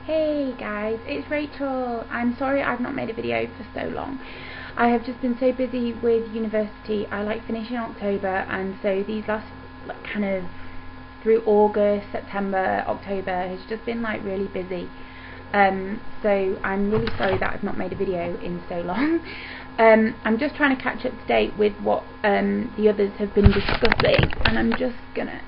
Hey guys, it's Rachel. I'm sorry I've not made a video for so long. I have just been so busy with university. I finish in October, and so these last kind of through August, September, October has just been really busy. So I'm really sorry that I've not made a video in so long. I'm just trying to catch up to date with what the others have been discussing, and I'm just gonna.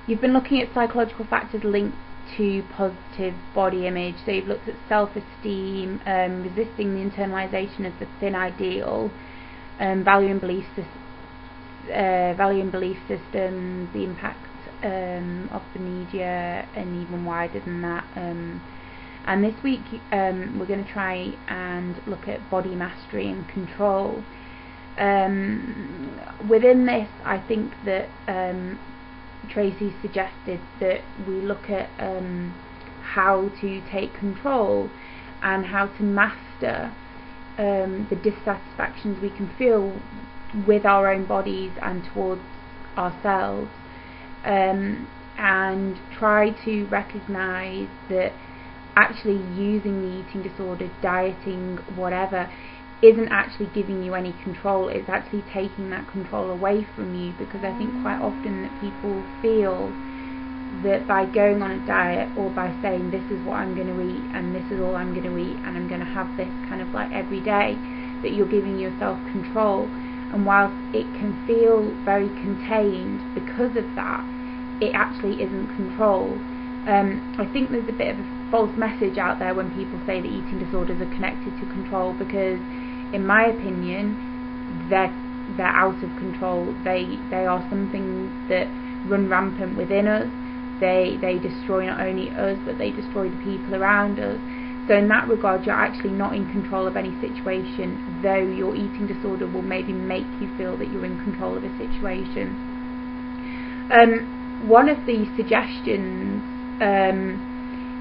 You've been looking at psychological factors linked to positive body image, so you've looked at self-esteem, resisting the internalisation of the thin ideal, value and belief systems, the impact of the media, and even wider than that. And this week we're going to try and look at body mastery and control. Within this, I think that Tracy suggested that we look at how to take control and how to master the dissatisfactions we can feel with our own bodies and towards ourselves, and try to recognise that actually using the eating disorder, dieting, whatever, isn't actually giving you any control. It's actually taking that control away from you, because I think quite often that people feel that by going on a diet, or by saying this is what I'm going to eat and this is all I'm going to eat and I'm going to have this kind of every day, that you're giving yourself control. And whilst it can feel very contained because of that, it actually isn't control. I think there's a bit of a false message out there when people say that eating disorders are connected to control, because in my opinion they're out of control. They are something that run rampant within us. They destroy not only us, but they destroy the people around us. So in that regard, you're actually not in control of any situation, though your eating disorder will maybe make you feel that you're in control of a situation. One of the suggestions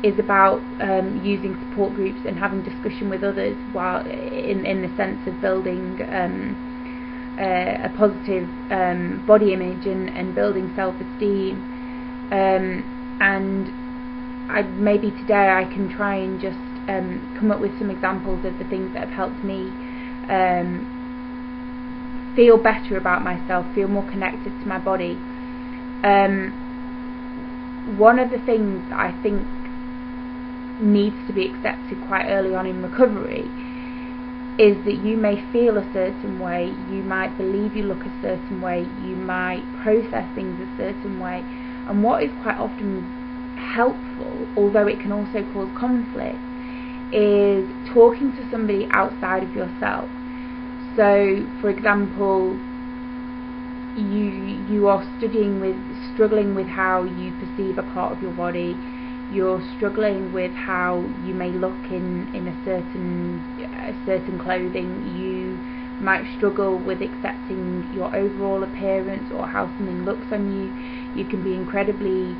is about using support groups and having discussion with others, while in the sense of building a positive body image and building self-esteem. And maybe today I can try and just come up with some examples of the things that have helped me feel better about myself, feel more connected to my body. One of the things that I think needs to be accepted quite early on in recovery is that you may feel a certain way, you might believe you look a certain way, you might process things a certain way, and what is quite often helpful, although it can also cause conflict, is talking to somebody outside of yourself. So for example, you are struggling with how you perceive a part of your body, you're struggling with how you may look in a certain clothing, you might struggle with accepting your overall appearance or how something looks on you. You can be incredibly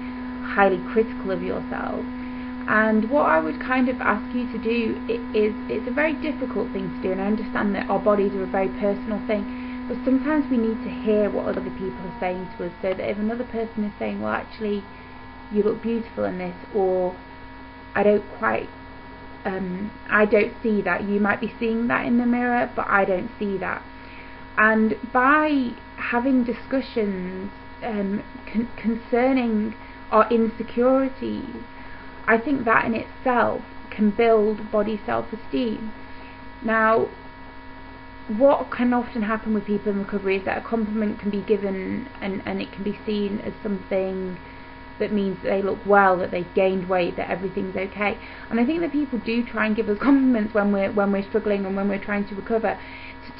highly critical of yourself. And what I would kind of ask you to do it's a very difficult thing to do, and I understand that our bodies are a very personal thing, but sometimes we need to hear what other people are saying to us, so that if another person is saying, well, actually you look beautiful in this, or I don't see that, you might be seeing that in the mirror, but I don't see that. And by having discussions concerning our insecurities, I think that in itself can build body self-esteem. Now, what can often happen with people in recovery is that a compliment can be given and it can be seen as something that means that they look well, that they've gained weight, that everything's okay. And I think that people do try and give us compliments when we're struggling and when we're trying to recover,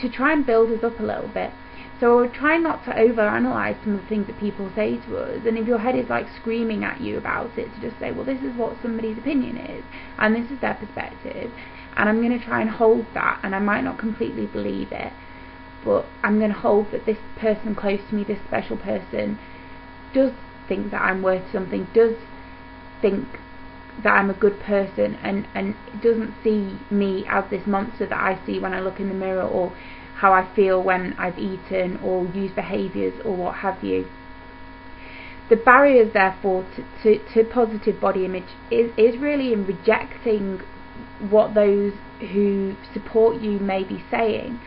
to try and build us up a little bit. So I would try not to overanalyze some of the things that people say to us, and if your head is screaming at you about it, to just say, well, this is what somebody's opinion is and this is their perspective, and I'm going to try and hold that, and I might not completely believe it, but I'm going to hold that this person close to me, this special person, does think that I'm worth something, does think that I'm a good person, and doesn't see me as this monster that I see when I look in the mirror, or how I feel when I've eaten or used behaviours or what have you. the barriers, therefore, to positive body image is really in rejecting what those who support you may be saying.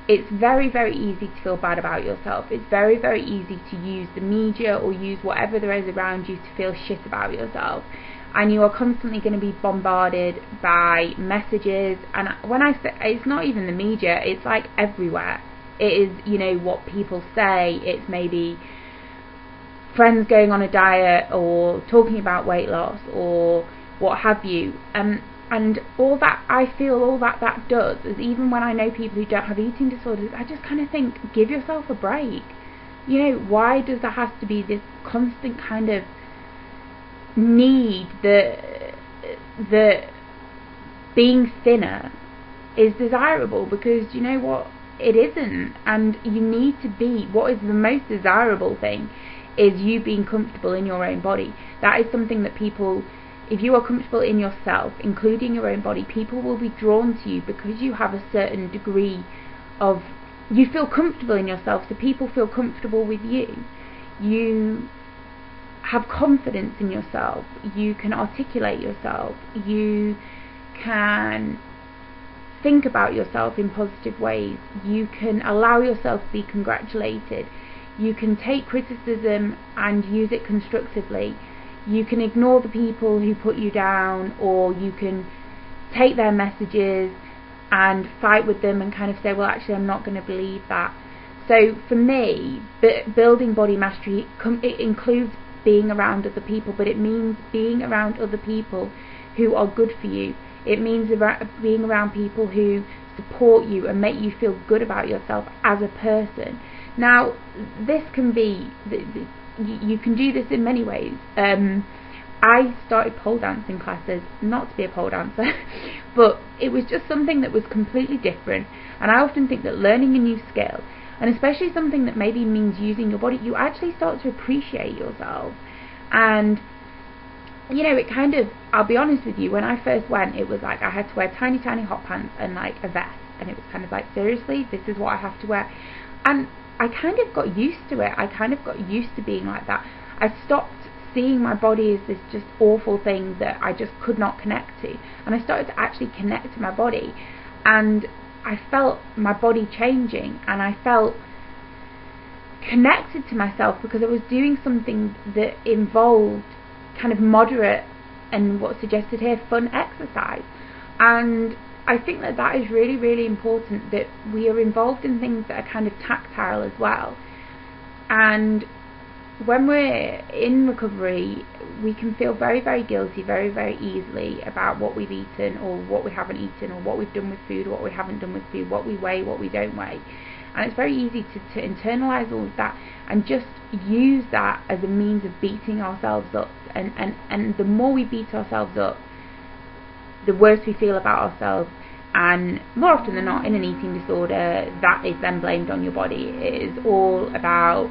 It's very, very easy to feel bad about yourself. It's very, very easy to use the media or use whatever there is around you to feel shit about yourself. And you are constantly going to be bombarded by messages. And when I say, it's not even the media, it's like everywhere. It is, you know, what people say. It's maybe friends going on a diet or talking about weight loss or what have you. And all that, I feel all that does is, even when I know people who don't have eating disorders, I just kind of think, give yourself a break. You know, why does there have to be this constant kind of need that being thinner is desirable? Because you know what, it isn't. And you need to be, what is the most desirable thing is you being comfortable in your own body. That is something that people, if you are comfortable in yourself, including your own body, people will be drawn to you because you have a certain degree of, you feel comfortable in yourself, so people feel comfortable with you. You have confidence in yourself, you can articulate yourself, you can think about yourself in positive ways, you can allow yourself to be congratulated, you can take criticism and use it constructively, you can ignore the people who put you down, or you can take their messages and fight with them and kind of say, well, actually I'm not going to believe that. So for me, building body mastery, it includes being around other people, but it means being around other people who are good for you. It means being around people who support you and make you feel good about yourself as a person. Now, this can be, you can do this in many ways. I started pole dancing classes, not to be a pole dancer, but it was just something that was completely different. And I often think that learning a new skill, and especially something that maybe means using your body, you actually start to appreciate yourself. And you know, it kind of, I'll be honest with you, when I first went, it was like I had to wear tiny hot pants and like a vest, and it was kind of like, seriously, this is what I have to wear. And I kind of got used to it. I kind of got used to being like that. I stopped seeing my body as this just awful thing that I just could not connect to, and I started to actually connect to my body, and I felt my body changing, and I felt connected to myself because I was doing something that involved kind of moderate and what's suggested here, fun exercise. And I think that that is really, really important, that we are involved in things that are kind of tactile as well. And when we're in recovery, we can feel very, very guilty very, very easily about what we've eaten or what we haven't eaten, or what we've done with food or what we haven't done with food, what we weigh, what we don't weigh. And it's very easy to internalise all of that and just use that as a means of beating ourselves up. And the more we beat ourselves up, the worse we feel about ourselves. And more often than not, in an eating disorder, that is then blamed on your body. It is all about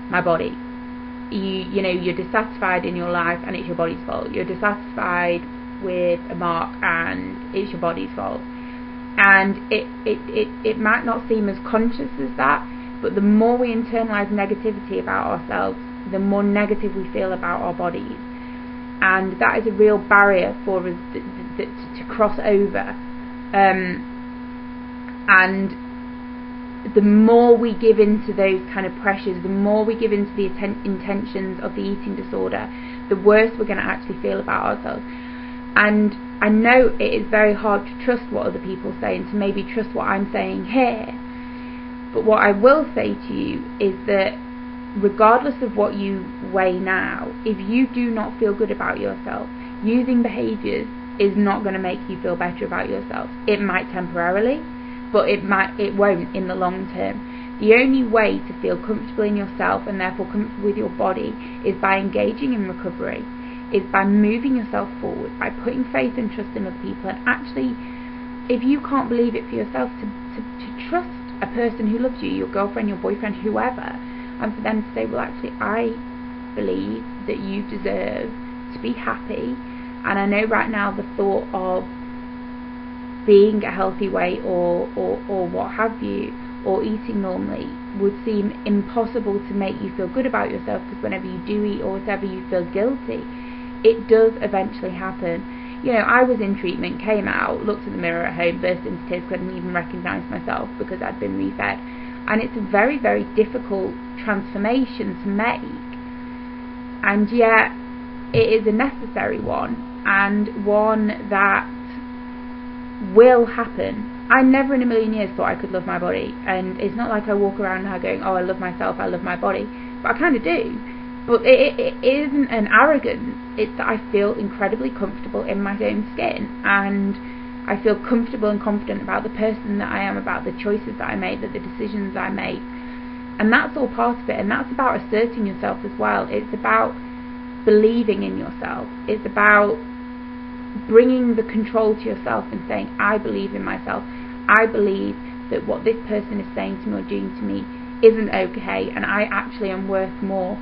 my body. You know, you're dissatisfied in your life and it's your body's fault. You're dissatisfied with a mark and it's your body's fault. And it might not seem as conscious as that, but the more we internalise negativity about ourselves, the more negative we feel about our bodies. And that is a real barrier for us to cross over. And the more we give into those kind of pressures, the more we give into the intentions of the eating disorder, the worse we're going to actually feel about ourselves. And I know it is very hard to trust what other people say and to maybe trust what I'm saying here. But what I will say to you is that regardless of what you weigh now, if you do not feel good about yourself, using behaviours is not going to make you feel better about yourself. It might temporarily, but it won't in the long term. The only way to feel comfortable in yourself and therefore comfortable with your body is by engaging in recovery, is by moving yourself forward, by putting faith and trust in other people. And actually, if you can't believe it for yourself, to trust a person who loves you, your girlfriend, your boyfriend, whoever, and for them to say, well, actually, I believe that you deserve to be happy, and I know right now the thought of being a healthy weight or what have you, or eating normally, would seem impossible to make you feel good about yourself, because whenever you do eat or whatever you feel guilty, it does eventually happen. You know, I was in treatment, came out, looked in the mirror at home, burst into tears, couldn't even recognise myself because I'd been refed. And it's a very, very difficult transformation to make, and yet it is a necessary one, and one that will happen. I never in a million years thought I could love my body, and it's not like I walk around now going, oh, I love myself, I love my body, but I kind of do. But it isn't an arrogance, it's that I feel incredibly comfortable in my own skin, and I feel comfortable and confident about the person that I am, about the choices that I make, that the decisions I make, and that's all part of it. And that's about asserting yourself as well. It's about believing in yourself. It's about bringing the control to yourself and saying, I believe in myself. I believe that what this person is saying to me or doing to me isn't okay, and I actually am worth more.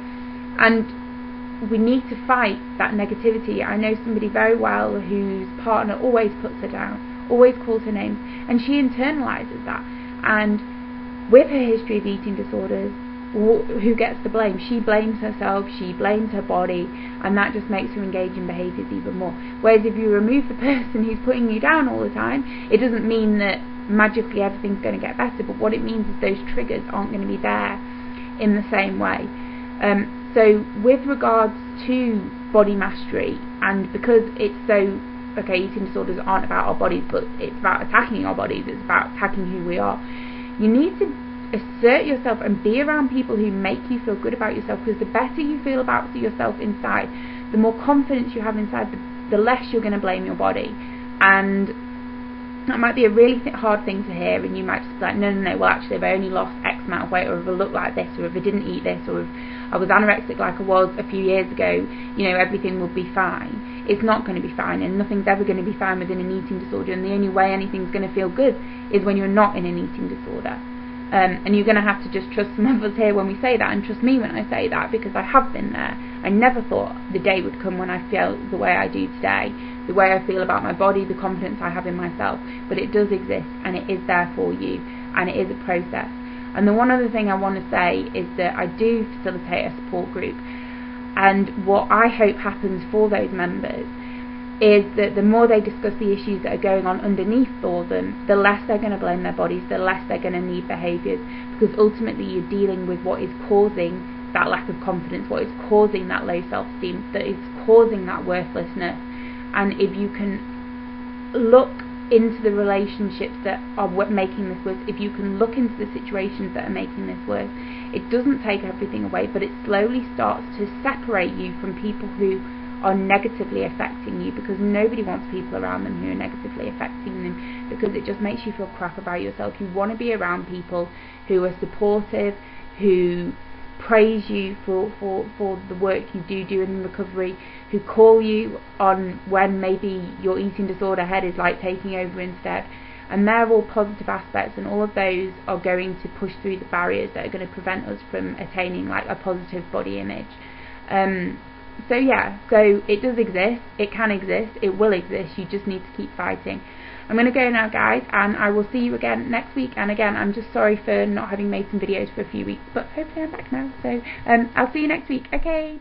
And we need to fight that negativity. I know somebody very well whose partner always puts her down, always calls her names, and she internalises that. And with her history of eating disorders, who gets the blame? She blames herself, she blames her body, and that just makes her engage in behaviours even more. Whereas if you remove the person who's putting you down all the time, it doesn't mean that magically everything's going to get better, but what it means is those triggers aren't going to be there in the same way. So with regards to body mastery, and because it's so, okay, eating disorders aren't about our bodies, but it's about attacking our bodies, it's about attacking who we are, you need to assert yourself and be around people who make you feel good about yourself, because the better you feel about yourself inside, the more confidence you have inside, the less you're going to blame your body. And that might be a really hard thing to hear, and you might just be like, no, well actually if I only lost X amount of weight, or if I looked like this, or if I didn't eat this, or if I was anorexic like I was a few years ago, you know, everything would be fine. It's not going to be fine, and nothing's ever going to be fine within an eating disorder, and the only way anything's going to feel good is when you're not in an eating disorder. And you're going to have to just trust some of us here when we say that, and trust me when I say that, because I have been there. I never thought the day would come when I feel the way I do today, the way I feel about my body, the confidence I have in myself. But it does exist, and it is there for you, and it is a process. And the one other thing I want to say is that I do facilitate a support group, and what I hope happens for those members is that the more they discuss the issues that are going on underneath for them, the less they're going to blame their bodies, the less they're going to need behaviours, because ultimately you're dealing with what is causing that lack of confidence, what is causing that low self-esteem, that is causing that worthlessness. And if you can look into the relationships that are making this worse, if you can look into the situations that are making this worse, it doesn't take everything away, but it slowly starts to separate you from people who are negatively affecting you, because nobody wants people around them who are negatively affecting them, because it just makes you feel crap about yourself. You want to be around people who are supportive, who praise you for the work you do in recovery, who call you on when maybe your eating disorder head is like taking over instead. And they're all positive aspects, and all of those are going to push through the barriers that are going to prevent us from attaining like a positive body image. So yeah, so it does exist, it can exist, it will exist, you just need to keep fighting. I'm going to go now, guys, and I will see you again next week. And again, I'm just sorry for not having made some videos for a few weeks, but hopefully I'm back now, so I'll see you next week. Okay.